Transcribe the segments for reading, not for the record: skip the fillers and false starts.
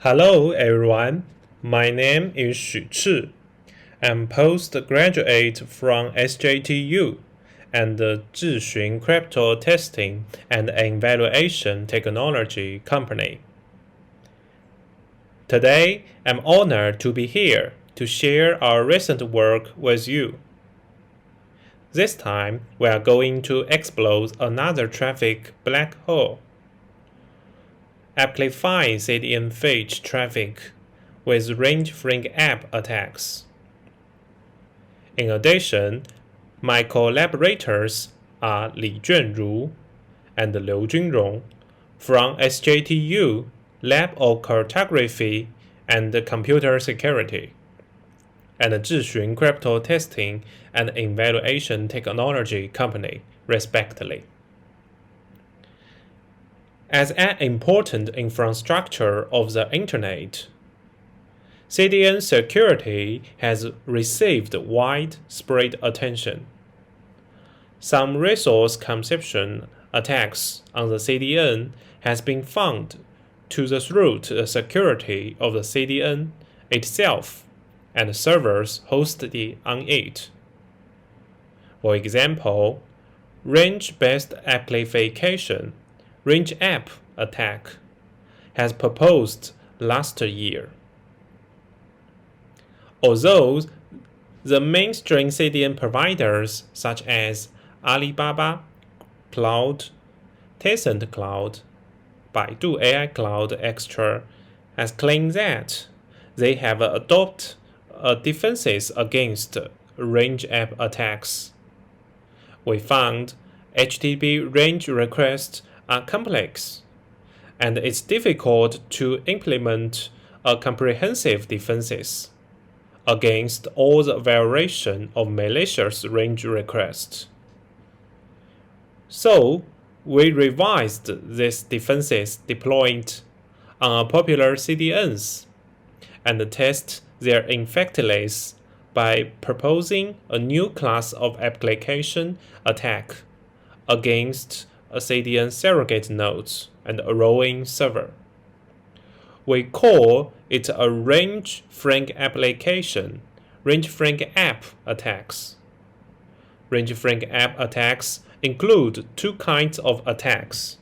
Hello everyone, my name is ZhiXun. I'm postgraduate from SJTU and the ZhiXun crypto testing and evaluation technology company. Today, I'm honored to be here to share our recent work with you. This time, we are going to explore another traffic black hole. Amplifying CDN fetch traffic with RangeFragAmp Attacks. In addition, my collaborators are Junrong and Junrong from SJTU Lab of Cartography and Computer Security, and ZhiXun Crypto Testing and Evaluation Technology Company, respectively. As an important infrastructure of the Internet, CDN security has received widespread attention. Some resource consumption attacks on the CDN has been found to thwart the security of the CDN itself and servers hosted on it. For example, range-based amplification RangeFragAmp Attack has proposed last year. Although the mainstream CDN providers such as Alibaba Cloud, Tencent Cloud, Baidu AI Cloud, etc., has claimed that they have adopted defenses against RangeFragAmp attacks. We found HTTP range requests are complex, and it's difficult to implement a comprehensive defenses against all the variation of malicious range requests. So, we revised these defenses deployed on popular CDNs and test their effectiveness by proposing a new class of application attack against a CDN surrogate nodes and a rowing server. We call it a RangeFragAmp attacks. RangeFragAmp attacks include two kinds of attacks: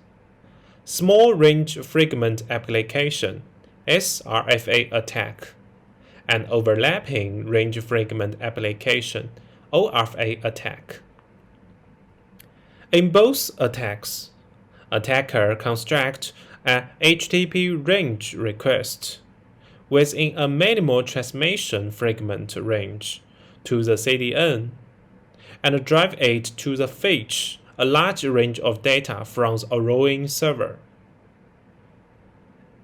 small range fragment application (SRFA) attack, and overlapping range fragment application (ORFA) attack. In both attacks, attacker constructs a HTTP range request within a minimal transmission fragment range to the CDN and drive it to the fetch a large range of data from a rowing server.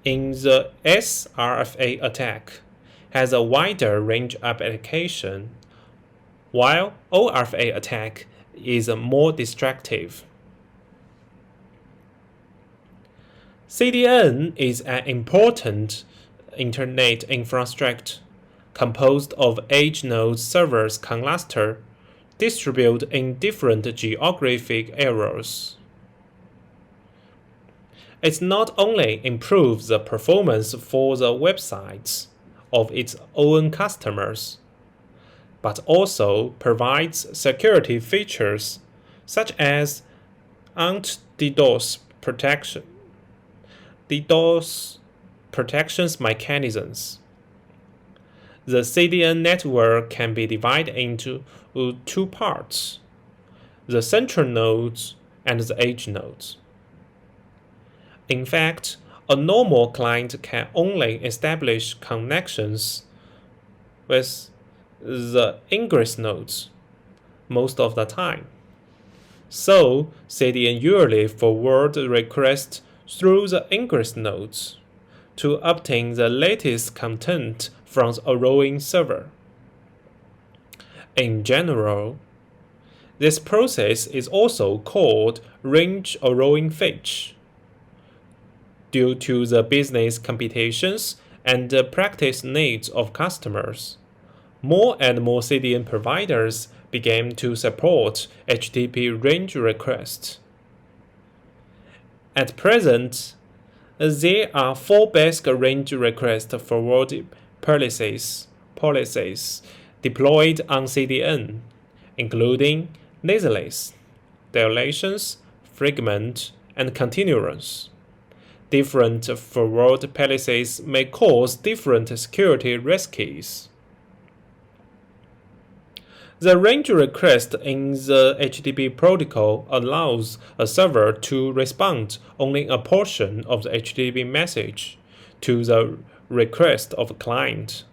In the SRFA attack has a wider range application, while ORFA attack is more destructive. CDN is an important Internet infrastructure composed of edge node servers clusters distributed in different geographic areas. It not only improves the performance for the websites of its own customers, but also provides security features such as anti-DDoS protection, DDoS protections mechanisms. The CDN network can be divided into two parts: the central nodes and the edge nodes. In fact, a normal client can only establish connections with the ingress nodes most of the time. So, CDN usually forward requests through the ingress nodes to obtain the latest content from a rowing server. In general, this process is also called range or rowing fetch. Due to the business computations and the practice needs of customers, more and more CDN providers began to support HTTP range requests. At present, There are 4 basic range request forward policies deployed on CDN, including nasalless, dilations, fragment, and continuance. Different forward policies may cause different security risks. The range request in the HTTP protocol allows a server to respond only a portion of the HTTP message to the request of a client.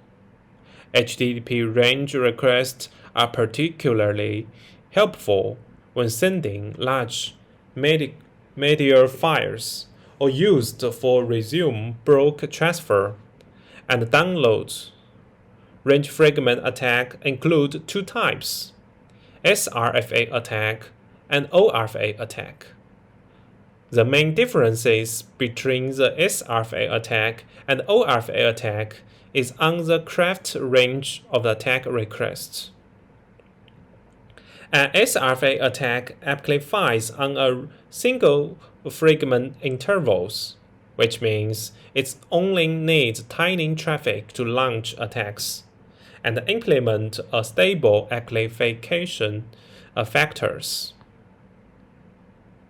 HTTP range requests are particularly helpful when sending large media files or used for resume block transfer and downloads. RangeFragAmp attack include 2 types, SRFA attack and ORFA attack. The main differences between the SRFA attack and ORFA attack is on the craft range of the attack requests. An SRFA attack amplifies on a single fragment intervals, which means it only needs tiny traffic to launch attacks and implement a stable amplification factors.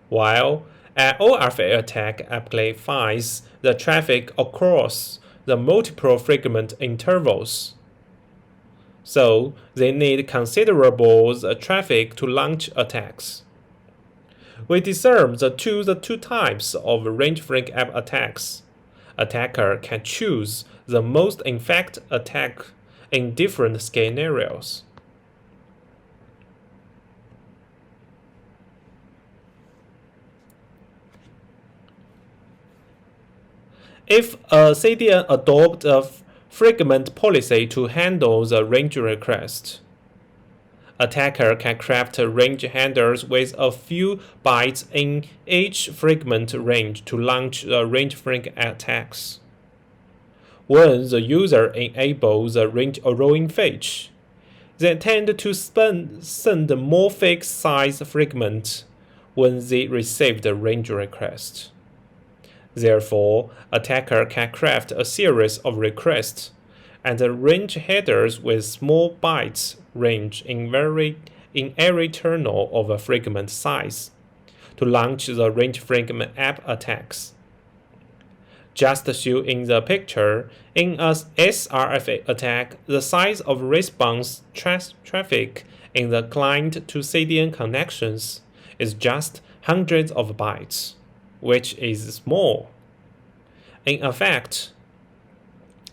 While an ORFA attack amplifies the traffic across the multiple fragment intervals, so they need considerable traffic to launch attacks. We discern the two types of RangeFragAmp attacks. Attacker can choose the most effective attack in different scenarios. If a CDN adopts a fragment policy to handle the range request, attacker can craft range handlers with a few bytes in each fragment range to launch the RangeFrag attacks. When the user enables the range arrowing fetch, they tend to send more fixed size fragments when they receive the range request. Therefore, attacker can craft a series of requests and range headers with small bytes range in every kernel of a fragment size to launch the RangeFragAmp attacks. Just shown in the picture, in a SRFA attack, the size of response traffic in the client to CDN connections is just hundreds of bytes, which is small. In effect,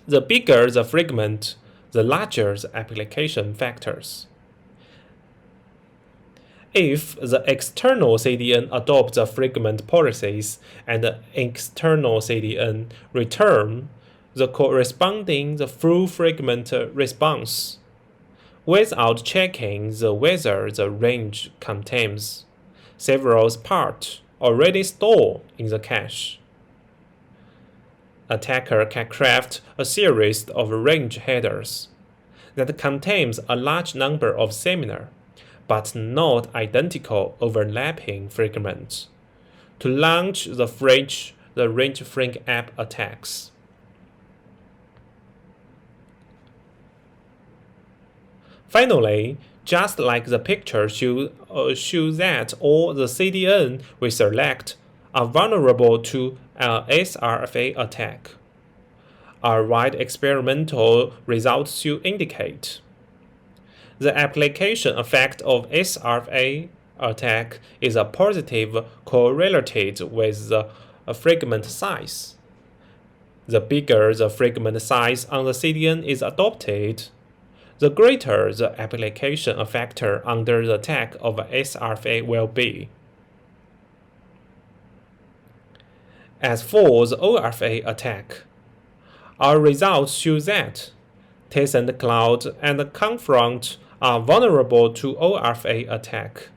the bigger the fragment, the larger the application factors. If the external CDN adopts the fragment policies and the external CDN return the corresponding full fragment response without checking whether the range contains several parts already stored in the cache. Attacker can craft a series of range headers that contains a large number of similar but not identical overlapping fragments to launch the RangeFragAmp attacks. Finally, just like the picture shows that all the CDN we select are vulnerable to an SRFA attack. Our wide experimental results should indicate the application effect of SRFA attack is a positive correlated with the fragment size. The bigger the fragment size on the CDN is adopted, the greater the application effector under the attack of SRFA will be. As for the ORFA attack, our results show that Tencent Cloud and Confront are vulnerable to ORFA attack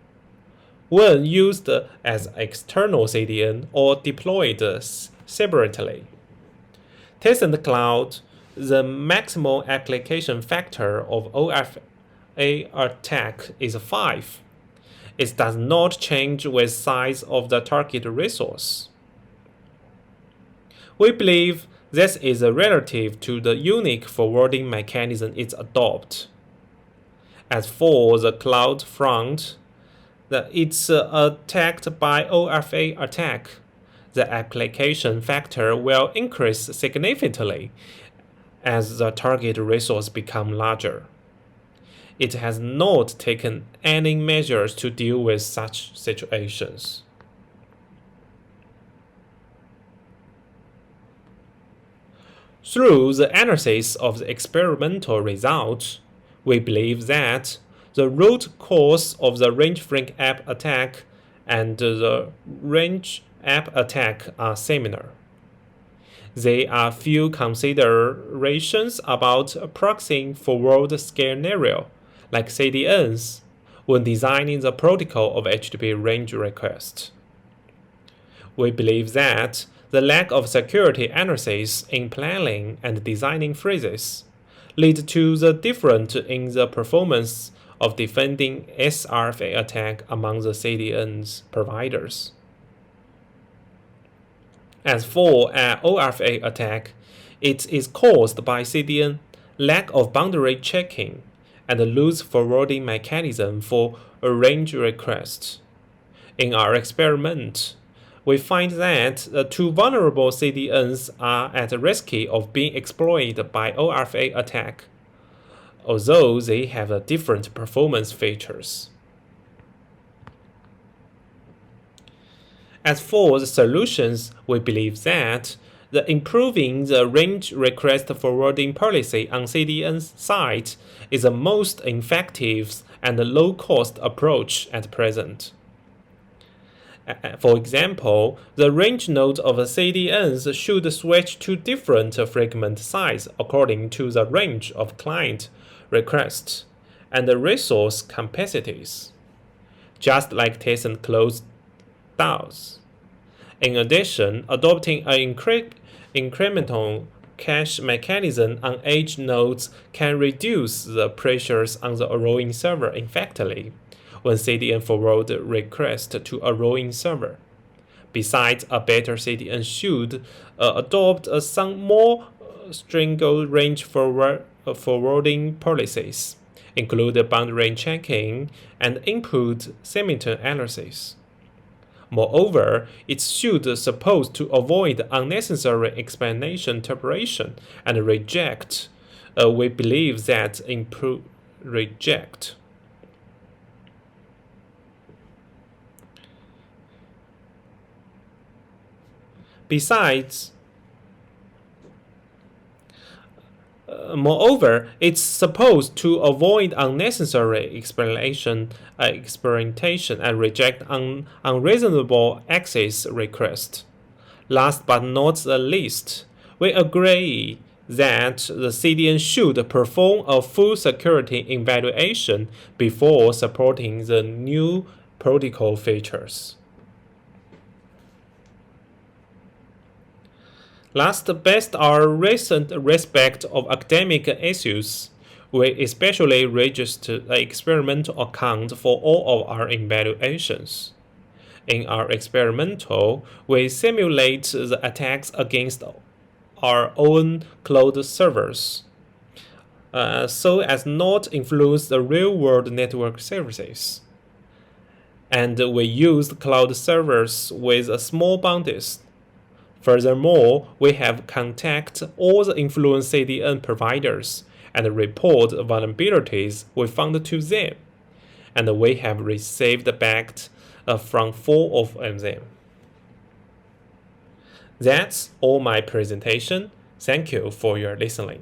when used as external CDN or deployed separately. Tencent Cloud, the maximal application factor of ORFA attack is 5. It does not change with size of the target resource. We believe this is relative to the unique forwarding mechanism it adopts. As for the cloud front, it's attacked by ORFA attack. The application factor will increase significantly as the target resource becomes larger. It has not taken any measures to deal with such situations. Through the analysis of the experimental results, we believe that the root cause of the RangeFragAmp attack and the RangeAmp attack are similar. There are few considerations about proxying forward scenario, like CDNs, when designing the protocol of HTTP range request. We believe that the lack of security analysis in planning and designing phrases lead to the difference in the performance of defending SRFA attack among the CDN's providers. As for an ORFA attack, it is caused by CDN lack of boundary checking and loose forwarding mechanism for a range request. In our experiment, we find that the two vulnerable CDNs are at risk of being exploited by ORFA attack, although they have different performance features. As for the solutions, we believe that improving the range request forwarding policy on CDN's side is the most effective and low-cost approach at present. For example, the range nodes of CDNs should switch to different fragment size according to the range of client requests and the resource capacities, just like test and close does. In addition, adopting an incremental cache mechanism on edge nodes can reduce the pressures on the rowing server effectively when CDN forward request to a rowing server. Besides, a better CDN should adopt some more stringent range forwarding policies, include boundary checking and input symmetry analysis. Moreover, it should supposed to avoid unnecessary explanation interpretation and reject. We believe that reject. Besides, moreover, it's supposed to avoid unnecessary experimentation and reject unreasonable access requests. Last but not the least, we agree that the CDN should perform a full security evaluation before supporting the new protocol features. Last, based our recent respect of academic issues, we especially registered an experimental account for all of our evaluations. In our experimental, we simulate the attacks against our own cloud servers, so as not influence the real-world network services. And we used cloud servers with a small boundaries. Furthermore, we have contacted all the influence CDN providers and report vulnerabilities we found to them, and we have received back from 4 of them. That's all my presentation. Thank you for your listening.